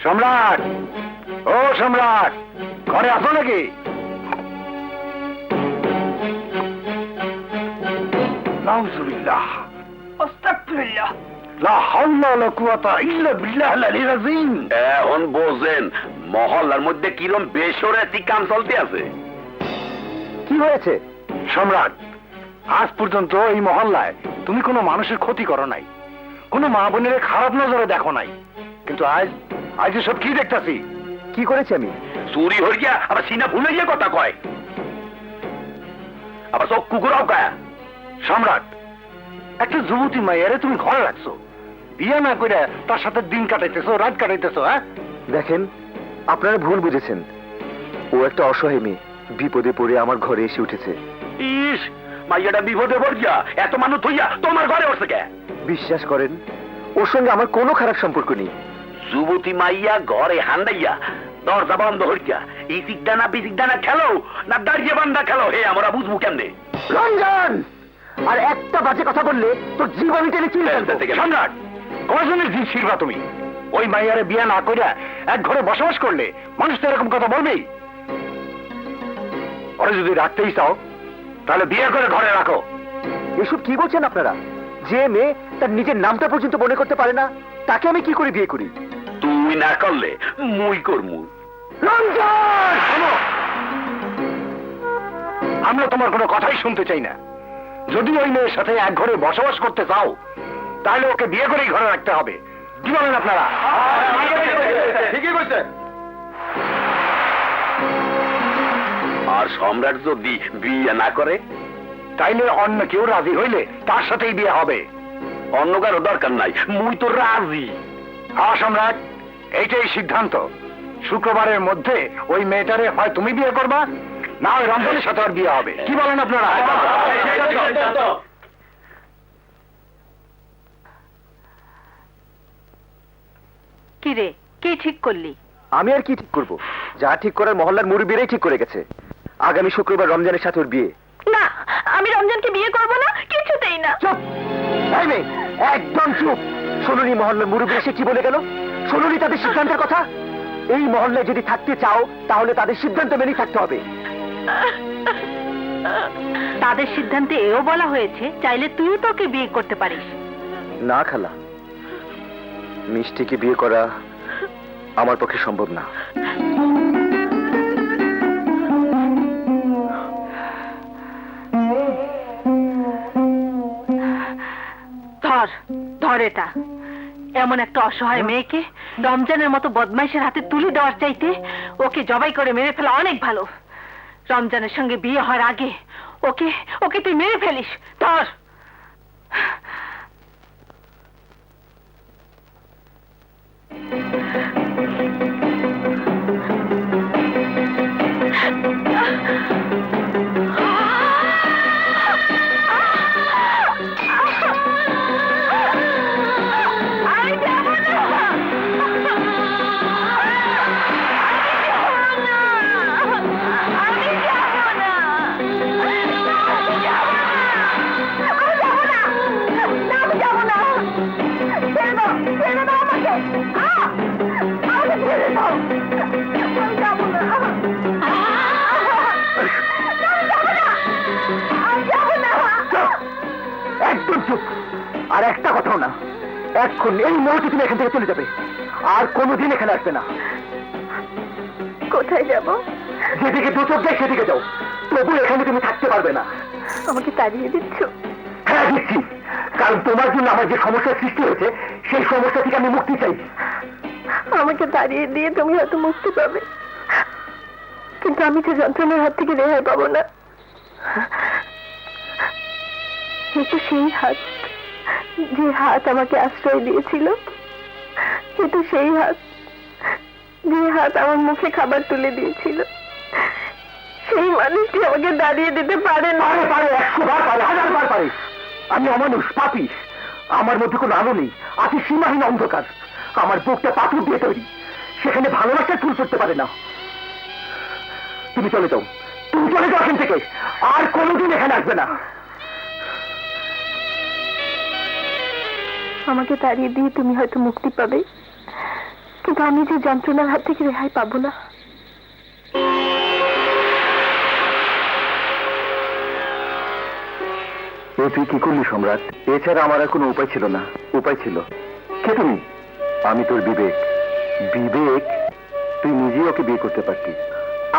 সম্রাট, ও সম্রাট, ঘরে আসো নাকি? নাউজুবিল্লাহ, আস্তাগফিরুল্লাহ, লা হাওলা ওয়ালা কুওয়াতা ইল্লা বিল্লাহিল আলিয়্যিল আযীম। এখন বোঝেন মহল্লার মধ্যে কিরম বেসরতি কাম চলতে আছে। কি হয়েছে? সম্রাট, আজ পর্যন্ত এই মহল্লায় তুমি কোনো মানুষের ক্ষতি করো নাই, কোনো মা বোনের খারাপ নজরে দেখো নাই, কিন্তু আজ আজ সব কি দেখতাছি? কি করেছি আমি? চুরি হইয়া আবার সিনা ভুলে গিয়ে কথা কয়, আবার সব কুকুরাও গায়া। সম্রাট, একটা যুবতী মাইয়ারে তুমি ঘরে রাখছো, বিয়ে না করে তার সাথে দিন কাটাইতেছো, রাত কাটাইতেছো। হ্যাঁ, দেখেন, আপনারা ভুল বুঝেছেন। ও একটা অসহায় মেয়ে, বিপদে পড়ে আমার ঘরে এসে উঠেছে। ইস, মাইয়াটা বিপদে পড়িয়া এত মানুষ হইয়া তোমার ঘরে বসে কে? বিশ্বাস করেন, ওর সঙ্গে আমার কোনো খারাপ সম্পর্ক নেই। যুবতী মাইয়া ঘরে হান্দাইয়া দরজা বন্ধ হইয়া এই সিকদানা বিসিকদানা খেলো না দাঁড়িয়ে বান্ধা খেলো, হে আমরা বুঝবো কেমনে? রঞ্জন, আর একটা বাজে কথা বললে তোর জীবন টেনে চিনে ফেলবো। সম্রাট, কয়জনের জিদ ছিড়বা তুমি? ওই মাইয়ারে বিয়ে না কইরা এক ঘরে বসবাস করলে মানুষ তো এরকম কথা বলবেই। ওরে যদি রাখতেই চাও তাহলে বিয়ে করে ঘরে রাখো। এসব কি বলছেন আপনারা? যে মেয়ে তার নিজের নামটা পর্যন্ত মনে করতে পারে না, তাকে আমি কি করে বিয়ে করি? তুই না করলে মুই করমু। রঞ্জন, শোনো, আমরা তোমার কোনো কথাই শুনতে চাই না। যদি ওই মেয়ের সাথে এক ঘরে বসবাস করতে চাও তাহলে ওকে বিয়ে করেই ঘরে রাখতে হবে। কি বলেন আপনারা? ঠিকই কইছে। আর সম্রাট যদি বিয়ে না করে তাইলে অন্য কেউ রাজি হইলে তার সাথেই বিয়ে হবে। অন্য কারো দরকার নাই, মুই তো রাজি। হ্যাঁ সম্রাট, এইটাই সিদ্ধান্ত। শুক্রবারের মধ্যে ওই মেয়েটারে হয় তুমি বিয়ে করবা, না ওই রঞ্জনের সাথে আর বিয়ে হবে। কি বলেন আপনারা? কি রে, কি ঠিক করলি? আমি আর কি ঠিক করব? যা ঠিক করার মহল্লার মুরব্বীরাই ঠিক করে গেছে। আগামী শুক্রবার রমজানের সাথে ওর বিয়ে। না, আমি রমজানকে বিয়ে করব না, কিছুতেই না। চুপ! এই মেয়ে, একদম চুপ! শুনুনি মহল্লার মুরব্বী এসে কি বলে গেল? শুনুনি তাদের সিদ্ধান্তের কথা? এই মহল্লায় যদি থাকতে চাও তাহলে তাদের সিদ্ধান্ত মেনেই থাকতে হবে। তাদের সিদ্ধান্তে এও বলা হয়েছে চাইলে তুইও তোকে বিয়ে করতে পারিস। না খালা, মিষ্টিকে বিয়ে করা আমার পক্ষে সম্ভব না। ধর ধর এটা। এমন একটা অসহায় মেয়েকে রমজানের মতো বদমাইশের হাতে তুলে দেওয়ার চাইতে ওকে জবাই করে মেরে ফেলা অনেক ভালো। রমজানের সঙ্গে বিয়ে হওয়ার আগে ওকে ওকে তুই মেরে ফেলিস। ধর। একদম চুপ! আর একটা কথাও না। এখন এই মুহূর্তে তুমি এখান থেকে চলে যাবে, আর কোনোদিন এখানে আসবে না। কোথায় যাব? যেদিকে দু চোখ যায় সেদিকে যাও, তবু এখানে তুমি থাকতে পারবে না। আমাকে তাড়িয়ে দিচ্ছ? হ্যাঁ, দিচ্ছি। কারণ তোমার জন্য আমার যে সমস্যার সৃষ্টি হয়েছে সেই সমস্যা থেকে আমি মুক্তি চাই। আমাকে তাড়িয়ে দিয়ে তুমি হয়তো মুক্তি পাবে, কিন্তু আমি তো যন্ত্রণার হাত থেকে রেহাই পাবো না। এটা সেই হাত, যে হাত আমাকে আশ্রয় দিয়েছিল। এটা সেই হাত, যে হাত আমার মুখে খাবার তুলে দিয়েছিল। সেই মানুষটি আমাকে দাঁড়িয়ে দিতে পারে না। পারে, 100 বার পারে, 1000 বার পারে। আমি অমানুষ, পাপী। আমার মধ্যে কোনো আলো নেই, আছে সীমাহীন অন্ধকার। আমার বুকটা পাথর দিয়ে তৈরি, সেখানে ভালোবাসার ফুল ফুটতে পারে না। তুমি চলে যাও, তুমি চলে যাও এখান থেকে, আর কোনোদিন এখানে আসবে না। আমাকে তাড়িয়ে দিয়ে তুমি হয়তো মুক্তি পাবে, কিন্তু আমি যে যন্ত্রণার হাত থেকে রেহাই পাবো না। এ তুই কি করলি সম্রাট? এছাড়া আমার আর কোনো উপায় ছিল না। উপায় ছিল। কে তুমি? আমি তোর বিবেক। বিবেক? তুই নিজেই ওকে বিয়ে করতে পারতি।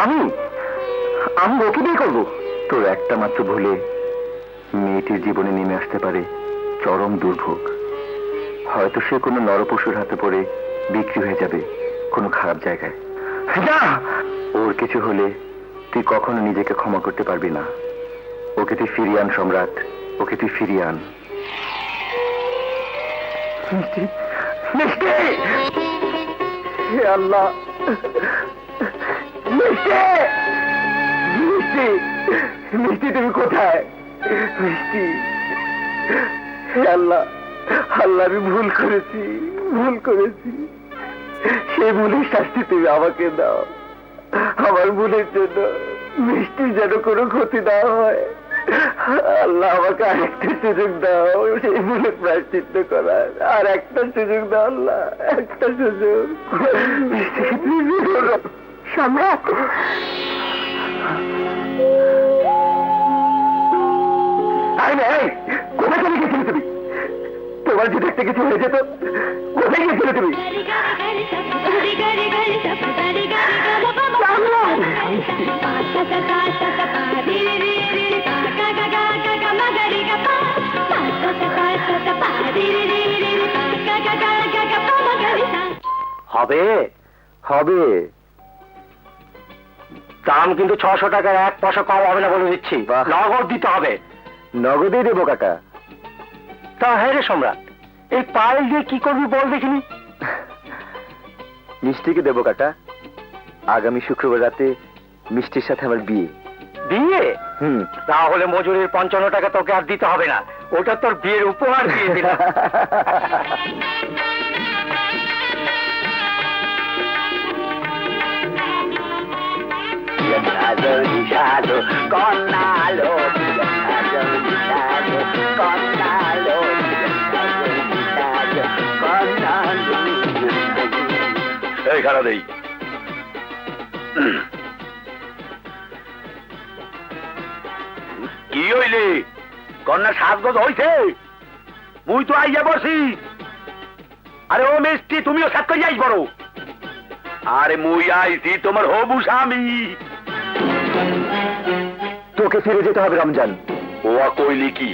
আমি আমি ওকে বিয়ে করবো? তোর একটা মাত্র ভুলে মেয়েটির জীবনে নেমে আসতে পারে চরম দুর্ভোগ। হয়তো সে কোনো নরপশুর হাতে পড়ে বিক্রি হয়ে যাবে কোনো খারাপ জায়গায়। না, ওর কিছু হলে তুই কখনো নিজেকে ক্ষমা করতে পারবি না। ওকে তুই ফিরিয়ে আন সম্রাট, ওকে তুই ফিরিয়ে আন। মিষ্টি, মিষ্টি! হে আল্লাহ! মিষ্টি! মিষ্টি! মিষ্টি তুমি কোথায়? মিষ্টি! হে আল্লাহ! আল্লাহ, আমি ভুল করেছি, ভুল করেছি। সেই ভুলের শাস্তি তুমি আমাকে দাও। আমার ভুলের জন্য মিষ্টি যেন কোনো ক্ষতি না হয়। আল্লাহ, আমাকে আরেকটা সুযোগ দাও সেই ভুলের প্রায়শ্চিত্ত করার। আর একটা সুযোগ দাও আল্লাহ, একটা সুযোগ। সম্রাট, কোথায় চলে গেছিলে তুমি? তোমার যদি একটা কিছু হয়ে যেত, কোথায় গিয়েছিলে তুমি? হবে হবে, দাম কিন্তু 600 টাকার 1 পয়সা কম হবে না বলে দিচ্ছি। নগদ দিতে হবে। নগদেই দেবো কাকা। তা হ্যাঁ রে সম্রাট, এই পায়েল দিয়ে কি করবি বল দেখিনি। মিষ্টিকে দেবো কাকা। আগামী শুক্রবার রাতে মিষ্টির সাথে আমার বিয়ে। বিয়ে? তাহলে মজুরির 55 টাকা তোকে আর দিতে হবে না, ওটা তোর বিয়ের উপহার দিয়ে দিলাম। এই খারাপ দেই কি হইলে কন্যা সাজগোজ হইছে? মুই তো আইয়া বসি। আরে ও মিষ্টি, তুমিও সাত করে যাইস বড়। আরে মুই আইছি তোমার হবু স্বামী। তোকে ফিরে যেতে হবে রমজান। ও কইলি কি?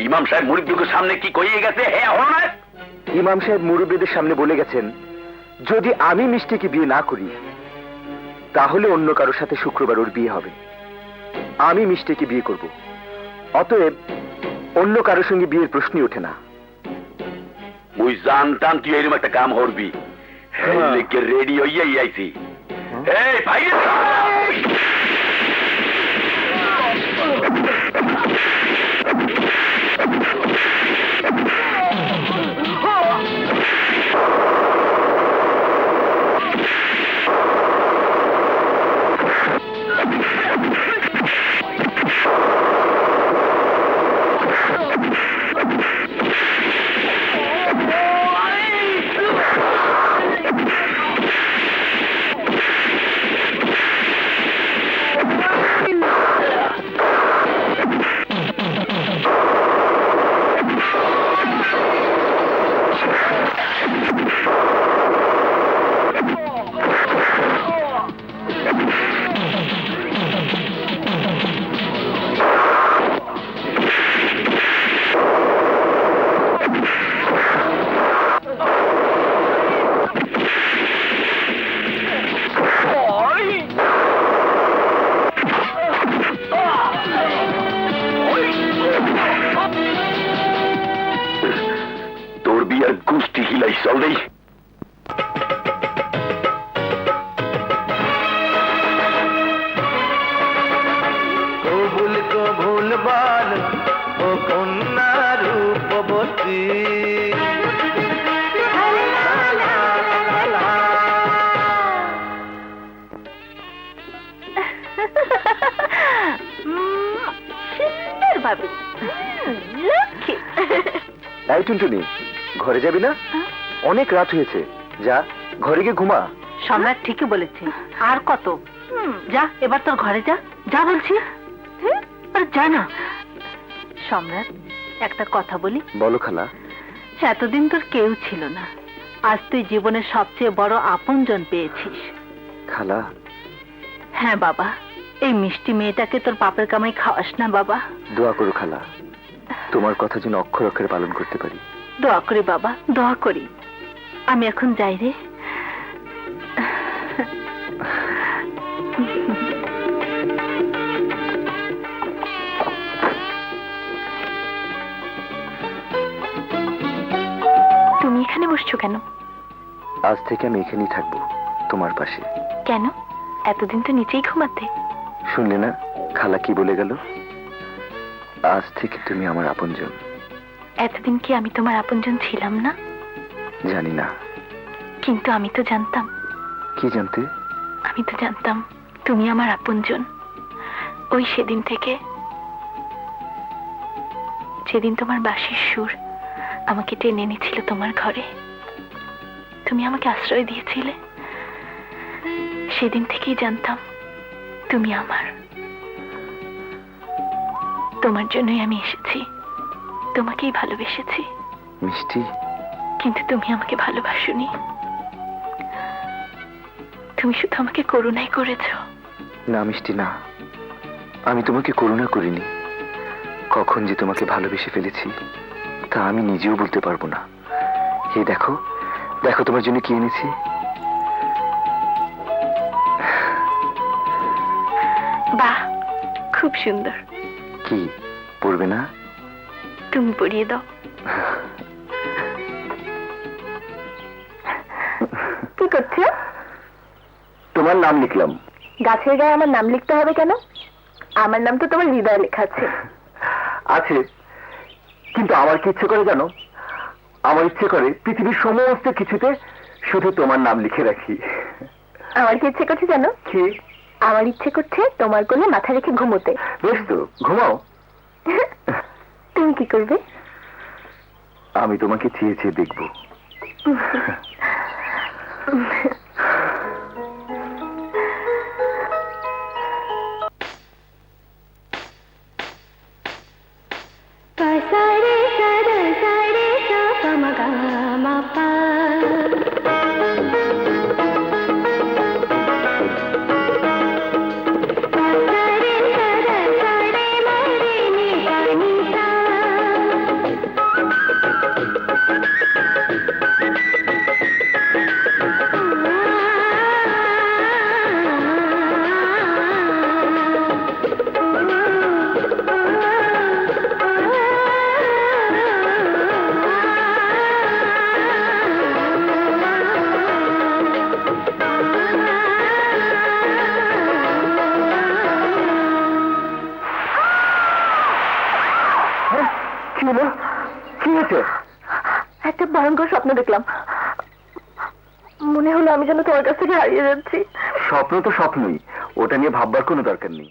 ইমাম সাহেব মুরিদকে সামনে কি কইয়ে গেছে? হ্যাঁ হলো না? ইমাম সাহেব মুরব্বীদের সামনে বলে গেছেন, যদি আমি মিষ্টিকে বিয়ে না করি তাহলে অন্য কারোর সাথে শুক্রবার ওর বিয়ে হবে। আমি মিষ্টিকে বিয়ে করব। অতএব অন্য কারোর সঙ্গে বিয়ের প্রশ্নই ওঠে না। মুই জানতাম তুই এরকম একটা কাম করবি। রেডি হইয়াই আইছি। এই ভাই, তোর বিয়ার গুষ্টি হিলাই চল দেই। ভুল তো ভুল বল ও কন্যা রূপবতী। সুন্দর ভাবি, লক্ষ্মী। তাই টুনটুনি, ঘরে যাবি না? অনেক রাত হয়েছে, যা ঘরে গিয়ে ঘুমা। সম্রাট ঠিকই বলেছে, আর কত? যা এবার তোর ঘরে যা, যা বলছি। আরে যা না। সম্রাট, একটা কথা বলি। বলো খালা। এতদিন তোর কেউ ছিল না, আজ তুই জীবনের সবচেয়ে বড় আপনজন পেয়েছিস। খালা। হ্যাঁ বাবা, এই মিষ্টি মেয়েটাকে তোর বাপের কামাই খাওয়াস না বাবা। দোয়া করো খালা, তোমার কথা যেন অক্ষর অক্ষরে পালন করতে পারি। দোয়া করি বাবা, দোয়া করি। আমি এখন যাই রে। তুমি এখানে বসছো কেন? আজ থেকে আমি এখানেই থাকবো, তোমার পাশে। কেন? এতদিন তো নিচেই ঘুমাতে। শুনলে না খালা কি বলে গেল? আজ থেকে তুমি আমার আপনজন। এতদিন কি আমি তোমার আপনজন ছিলাম না? জানি না। কিন্তু আমি তো জানতাম। কি জানতে? আমি তো জানতাম তুমি আমার আপনজন। ওই সেদিন থেকে, যেদিন তোমার বাঁশির সুর আমাকে টেনে এনেছিল তোমার ঘরে, তুমি আমাকে আশ্রয় দিয়েছিলে, সেদিন থেকেই জানতাম তুমি আমার। তোমার জন্যই আমি এসেছি, তোমাকেই ভালোবেসেছি। মিষ্টি। কিন্তু তুমি আমাকে ভালোবাসোনি, তুমি শুধু আমাকে করুণাই করেছো। না মিষ্টি না, আমি তোমাকে করুণা করিনি। কখন যে তোমাকে ভালোবেসে ফেলেছি তা আমি নিজেও বলতে পারবো না। এই দেখো, দেখো তোমার জন্য কি এনেছি। বাহ, খুব সুন্দর। কি পড়বে না? তুমি পরিয়ে দাও। কি করছো? তোমার নাম লিখলাম। গাছের গায়ে আমার নাম লিখতে হবে কেন? আমার নাম তো তোমার হৃদয়ে লেখা আছে। আছে, কিন্তু আমার কি ইচ্ছে করে জানো? আমার ইচ্ছে করে পৃথিবীর সমস্ত কিছুতে শুধু তোমার নাম লিখে রাখি। আমার কি ইচ্ছে করছে জানো? কি? আমার ইচ্ছে করছে তোমার কোলে মাথা রেখে ঘুমোতে। বেশ তো, ঘুমাও। তুমি কি করবে? আমি তোমাকে চেয়ে চেয়ে দেখবো। কি হলো? কি হয়েছে? একটা ভয়ঙ্কর স্বপ্ন দেখলাম, মনে হলো আমি যেন তোমার কাছ থেকে হারিয়ে যাচ্ছি। স্বপ্ন তো স্বপ্নই, ওটা নিয়ে ভাববার কোনো দরকার নেই।